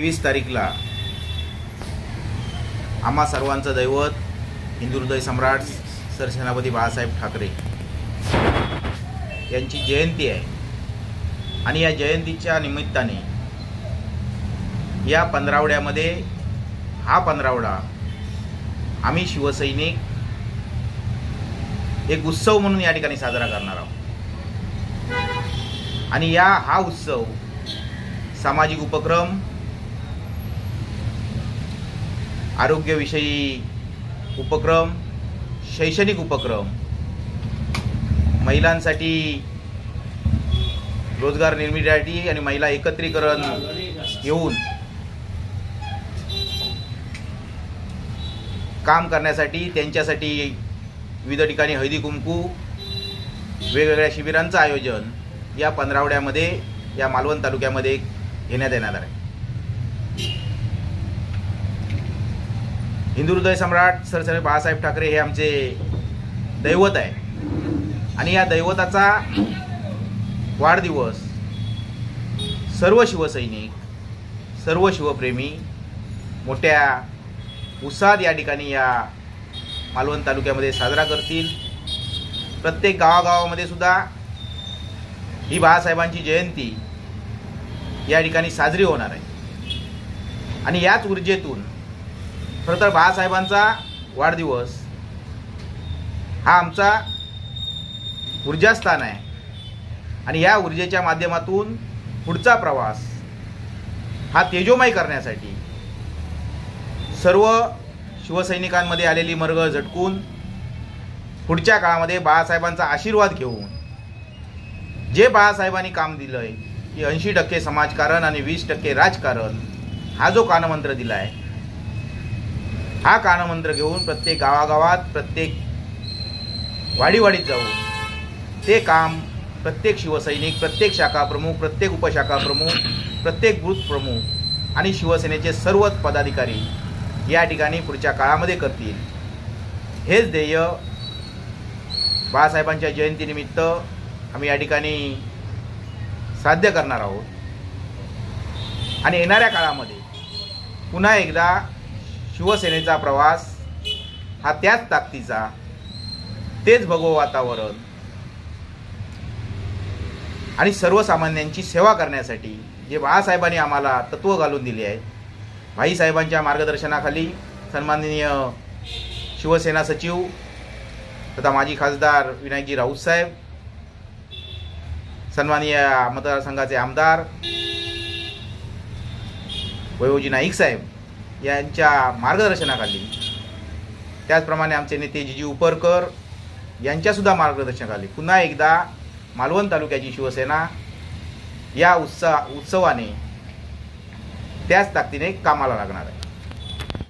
23 तारीखला आम्हा सर्वांचं दैवत हिंदू हृदय सम्राट सरसेनापती बाळासाहेब ठाकरे यांची जयंती आहे आणि या जयंतीच्या निमित्ताने या पंधरवड्यामध्ये हा पंधरवडा आम्ही शिवसैनिक एक उत्सव म्हणून या ठिकाणी साजरा करणार आहोत आणि हा उत्सव सामाजिक उपक्रम, आरोग्यविषयी उपक्रम, शैक्षणिक उपक्रम, महिलांसाठी रोजगार निर्मितीसाठी आणि महिला एकत्रीकरण येऊन काम करण्यासाठी त्यांच्यासाठी विविध ठिकाणी हळदी कुंकू वेगवेगळ्या शिबिरांचं आयोजन या पंधरवड्यामध्ये या मालवण तालुक्यामध्ये घेण्यात येणार आहे। हिंदू हृदय सम्राट सरसेनापती बाळासाहेब ठाकरे हे आमचे दैवत आहे आणि या दैवताचा वाढदिवस सर्व शिवसैनिक, सर्व शिवप्रेमी मोठ्या उत्साहात या ठिकाणी या मालवण तालुक्यामध्ये साजरा करतील। प्रत्येक गावागावामध्ये सुद्धा ही बाळासाहेबांची जयंती या ठिकाणी साजरी होणार आहे आणि याच ऊर्जेतून खरं तर बाळासाहेबांचा वाढदिवस हा आमचा ऊर्जास्थान आहे आणि या ऊर्जेच्या माध्यमातून पुढचा प्रवास हा तेजोमय करण्यासाठी सर्व शिवसैनिकांमध्ये आलेली मरगळ झटकून पुढच्या काळामध्ये बाळासाहेबांचा आशीर्वाद घेऊन जे बाळासाहेबांनी काम दिलंय की 80% समाजकारण आणि 20% राजकारण हा जो कानमंत्र दिलाय, हा कानमंत्र घेऊन प्रत्येक गावागावात, प्रत्येक वाडीवाडीत जाऊन ते काम प्रत्येक शिवसैनिक, प्रत्येक शाखा प्रमुख, प्रत्येक उपशाखा प्रमुख, प्रत्येक बूथ प्रमुख आणि शिवसेनेचे सर्वच पदाधिकारी या ठिकाणी पुढच्या काळामध्ये करतील। हेच ध्येय बाळासाहेबांच्या जयंतीनिमित्त आम्ही या ठिकाणी साध्य करणार आहोत आणि येणाऱ्या काळामध्ये पुन्हा एकदा शिवसेनेचा प्रवास हा त्याच ताकदीचा, तेच भगवं वातावरण आणि सर्वसामान्यांची सेवा करण्यासाठी जे बाळासाहेबांनी आम्हाला तत्त्व घालून दिले आहेत, भाईसाहेबांच्या मार्गदर्शनाखाली सन्माननीय शिवसेना सचिव तथा माजी खासदार विनायकजी राऊत साहेब, सन्माननीय मतदारसंघाचे आमदार वैभवजी नाईक साहेब यांच्या मार्गदर्शनाखाली, त्याचप्रमाणे आमचे नेते जीजी उपरकर यांच्यासुद्धा मार्गदर्शनाखाली पुन्हा एकदा मालवण तालुक्याची शिवसेना या उत्सवाने त्याच ताकदीने कामाला लागणार आहे।